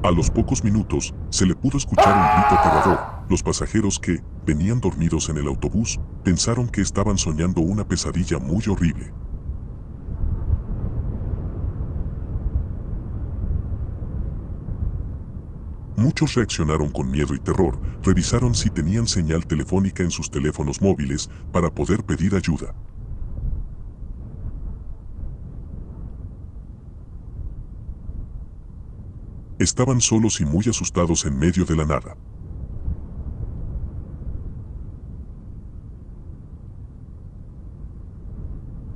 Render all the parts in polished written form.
A los pocos minutos, se le pudo escuchar un grito aterrador. Los pasajeros que venían dormidos en el autobús pensaron que estaban soñando una pesadilla muy horrible. Muchos reaccionaron con miedo y terror, revisaron si tenían señal telefónica en sus teléfonos móviles para poder pedir ayuda. Estaban solos y muy asustados en medio de la nada.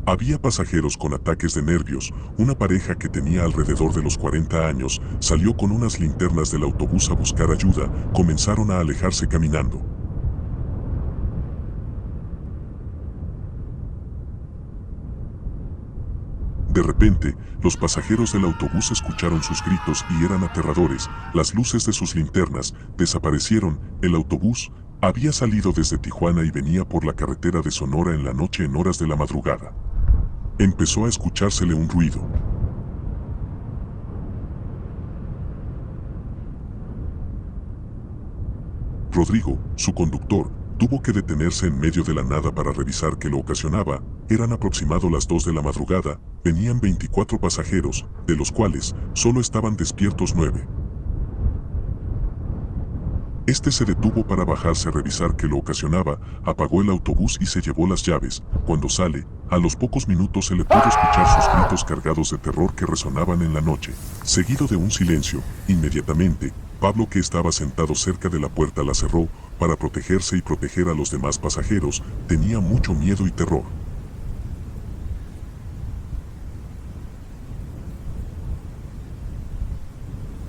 Había pasajeros con ataques de nervios. Una pareja que tenía alrededor de los 40 años salió con unas linternas del autobús a buscar ayuda. Comenzaron a alejarse caminando. De repente, los pasajeros del autobús escucharon sus gritos y eran aterradores. Las luces de sus linternas desaparecieron. El autobús había salido desde Tijuana y venía por la carretera de Sonora en la noche en horas de la madrugada. Empezó a escuchársele un ruido. Rodrigo, su conductor, tuvo que detenerse en medio de la nada para revisar qué lo ocasionaba. Eran aproximadamente las 2 de la madrugada, venían 24 pasajeros, de los cuales solo estaban despiertos 9. Este se detuvo para bajarse a revisar qué lo ocasionaba, apagó el autobús y se llevó las llaves. Cuando sale, a los pocos minutos se le pudo escuchar sus gritos cargados de terror que resonaban en la noche, seguido de un silencio. Inmediatamente, Pablo, que estaba sentado cerca de la puerta, la cerró para protegerse y proteger a los demás pasajeros. Tenía mucho miedo y terror.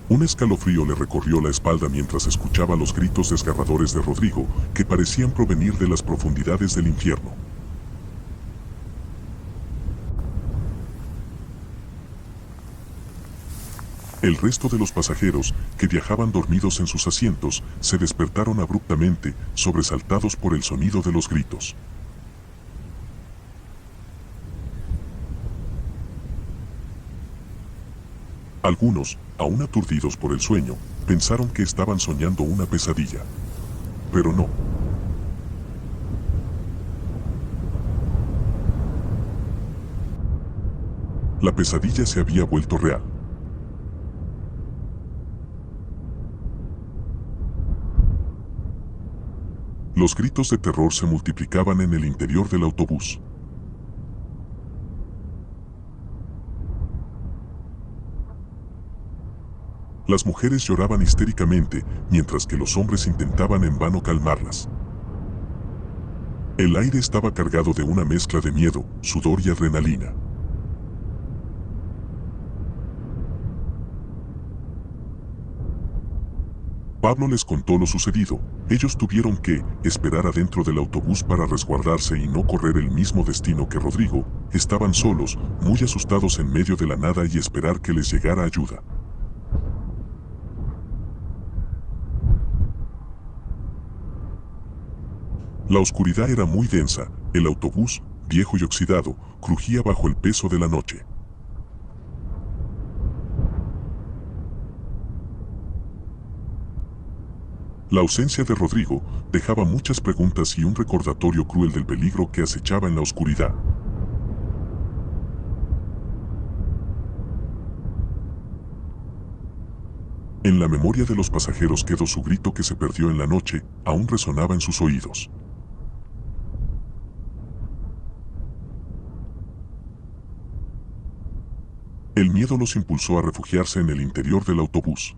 Un escalofrío le recorrió la espalda mientras escuchaba los gritos desgarradores de Rodrigo, que parecían provenir de las profundidades del infierno. El resto de los pasajeros, que viajaban dormidos en sus asientos, se despertaron abruptamente, sobresaltados por el sonido de los gritos. Algunos, aún aturdidos por el sueño, pensaron que estaban soñando una pesadilla. Pero no. La pesadilla se había vuelto real. Los gritos de terror se multiplicaban en el interior del autobús. Las mujeres lloraban histéricamente, mientras que los hombres intentaban en vano calmarlas. El aire estaba cargado de una mezcla de miedo, sudor y adrenalina. Pablo les contó lo sucedido. Ellos tuvieron que esperar adentro del autobús para resguardarse y no correr el mismo destino que Rodrigo. Estaban solos, muy asustados en medio de la nada, y esperar que les llegara ayuda. La oscuridad era muy densa. El autobús, viejo y oxidado, crujía bajo el peso de la noche. La ausencia de Rodrigo dejaba muchas preguntas y un recordatorio cruel del peligro que acechaba en la oscuridad. En la memoria de los pasajeros quedó su grito que se perdió en la noche, aún resonaba en sus oídos. El miedo los impulsó a refugiarse en el interior del autobús.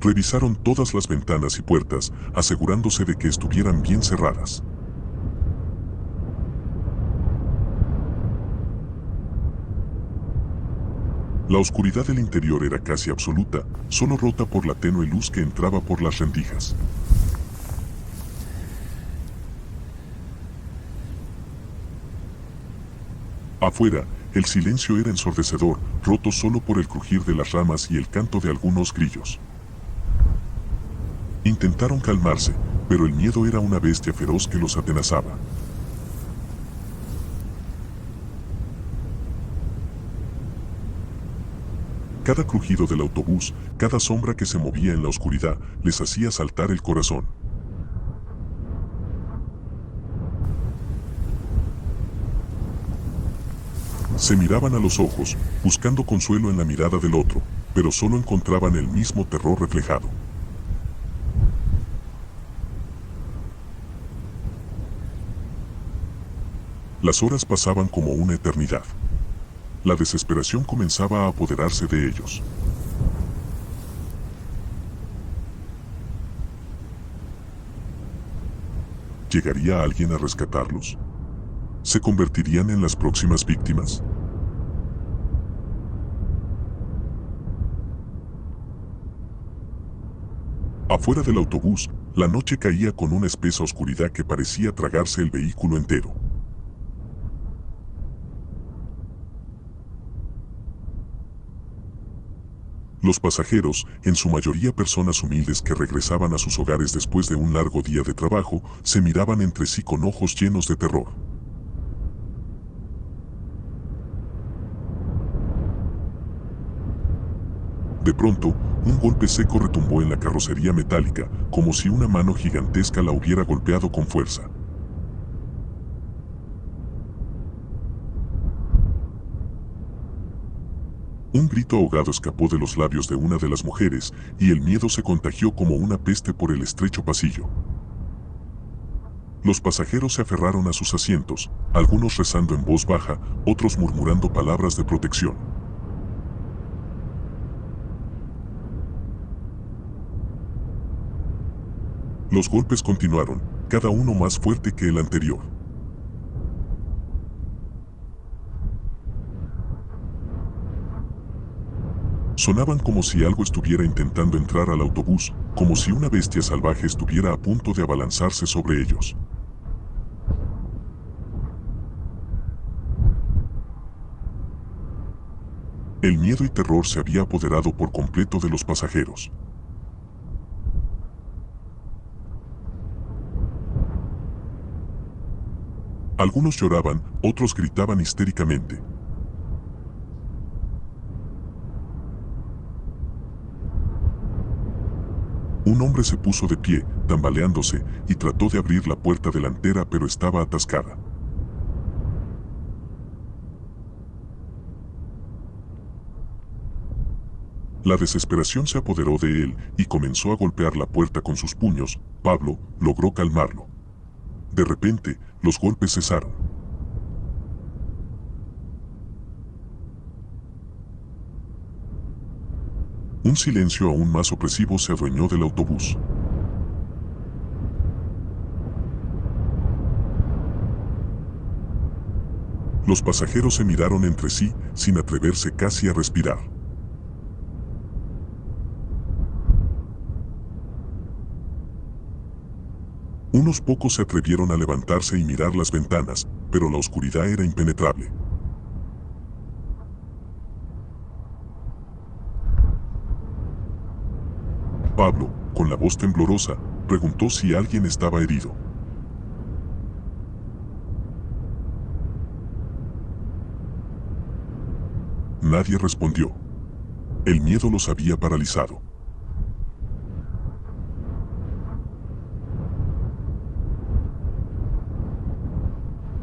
Revisaron todas las ventanas y puertas, asegurándose de que estuvieran bien cerradas. La oscuridad del interior era casi absoluta, solo rota por la tenue luz que entraba por las rendijas. Afuera, el silencio era ensordecedor, roto solo por el crujir de las ramas y el canto de algunos grillos. Intentaron calmarse, pero el miedo era una bestia feroz que los atenazaba. Cada crujido del autobús, cada sombra que se movía en la oscuridad, les hacía saltar el corazón. Se miraban a los ojos, buscando consuelo en la mirada del otro, pero solo encontraban el mismo terror reflejado. Las horas pasaban como una eternidad. La desesperación comenzaba a apoderarse de ellos. ¿Llegaría alguien a rescatarlos? ¿Se convertirían en las próximas víctimas? Afuera del autobús, la noche caía con una espesa oscuridad que parecía tragarse el vehículo entero. Los pasajeros, en su mayoría personas humildes que regresaban a sus hogares después de un largo día de trabajo, se miraban entre sí con ojos llenos de terror. De pronto, un golpe seco retumbó en la carrocería metálica, como si una mano gigantesca la hubiera golpeado con fuerza. Un grito ahogado escapó de los labios de una de las mujeres, y el miedo se contagió como una peste por el estrecho pasillo. Los pasajeros se aferraron a sus asientos, algunos rezando en voz baja, otros murmurando palabras de protección. Los golpes continuaron, cada uno más fuerte que el anterior. Sonaban como si algo estuviera intentando entrar al autobús, como si una bestia salvaje estuviera a punto de abalanzarse sobre ellos. El miedo y terror se había apoderado por completo de los pasajeros. Algunos lloraban, otros gritaban histéricamente. Un hombre se puso de pie, tambaleándose, y trató de abrir la puerta delantera, pero estaba atascada. La desesperación se apoderó de él y comenzó a golpear la puerta con sus puños. Pablo logró calmarlo. De repente, los golpes cesaron. Un silencio aún más opresivo se adueñó del autobús. Los pasajeros se miraron entre sí, sin atreverse casi a respirar. Unos pocos se atrevieron a levantarse y mirar las ventanas, pero la oscuridad era impenetrable. Pablo, con la voz temblorosa, preguntó si alguien estaba herido. Nadie respondió. El miedo los había paralizado.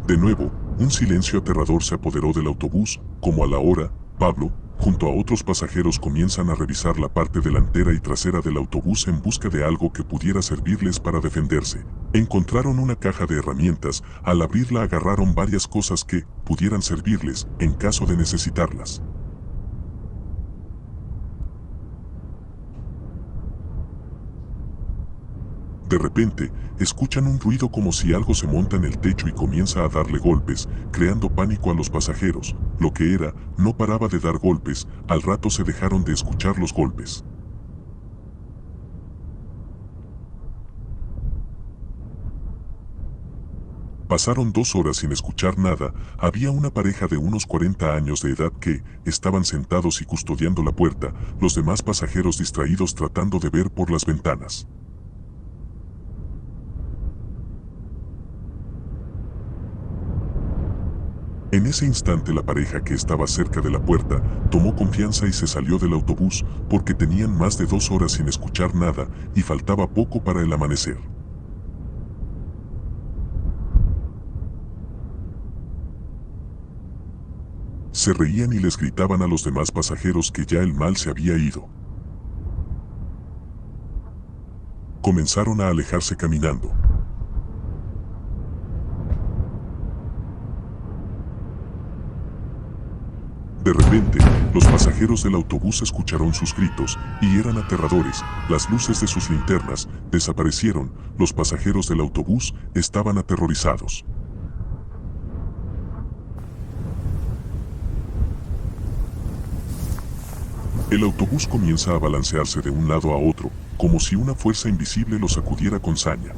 De nuevo, un silencio aterrador se apoderó del autobús. Como a la hora, Pablo, junto a otros pasajeros, comienzan a revisar la parte delantera y trasera del autobús en busca de algo que pudiera servirles para defenderse. Encontraron una caja de herramientas. Al abrirla agarraron varias cosas que pudieran servirles en caso de necesitarlas. De repente, escuchan un ruido como si algo se monta en el techo y comienza a darle golpes, creando pánico a los pasajeros. Lo que era, no paraba de dar golpes. Al rato se dejaron de escuchar los golpes. Pasaron 2 horas sin escuchar nada. Había una pareja de unos 40 años de edad que estaban sentados y custodiando la puerta, los demás pasajeros distraídos tratando de ver por las ventanas. En ese instante la pareja que estaba cerca de la puerta tomó confianza y se salió del autobús porque tenían más de 2 horas sin escuchar nada y faltaba poco para el amanecer. Se reían y les gritaban a los demás pasajeros que ya el mal se había ido. Comenzaron a alejarse caminando. De repente, los pasajeros del autobús escucharon sus gritos, y eran aterradores. Las luces de sus linternas desaparecieron, los pasajeros del autobús estaban aterrorizados. El autobús comienza a balancearse de un lado a otro, como si una fuerza invisible lo sacudiera con saña.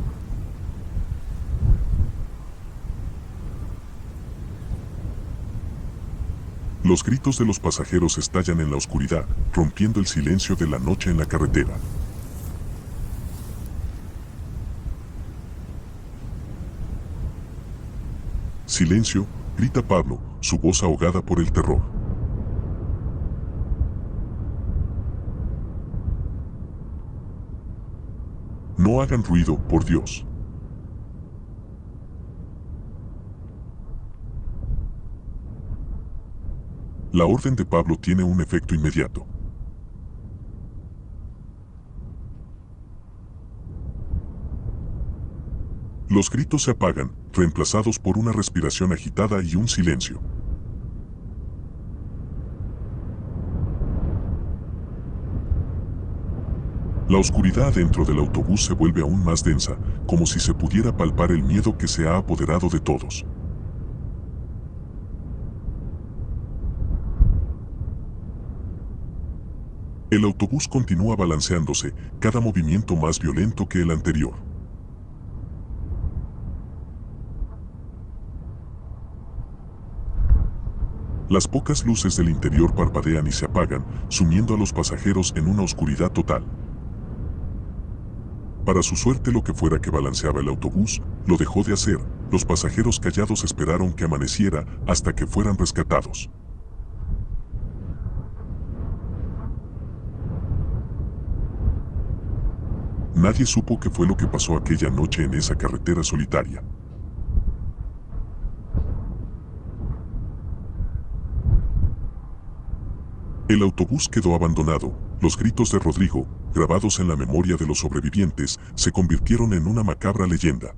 Los gritos de los pasajeros estallan en la oscuridad, rompiendo el silencio de la noche en la carretera. Silencio, grita Pablo, su voz ahogada por el terror. No hagan ruido, por Dios. La orden de Pablo tiene un efecto inmediato. Los gritos se apagan, reemplazados por una respiración agitada y un silencio. La oscuridad dentro del autobús se vuelve aún más densa, como si se pudiera palpar el miedo que se ha apoderado de todos. El autobús continúa balanceándose, cada movimiento más violento que el anterior. Las pocas luces del interior parpadean y se apagan, sumiendo a los pasajeros en una oscuridad total. Para su suerte, lo que fuera que balanceaba el autobús, lo dejó de hacer. Los pasajeros callados esperaron que amaneciera hasta que fueran rescatados. Nadie supo qué fue lo que pasó aquella noche en esa carretera solitaria. El autobús quedó abandonado. Los gritos de Rodrigo, grabados en la memoria de los sobrevivientes, se convirtieron en una macabra leyenda.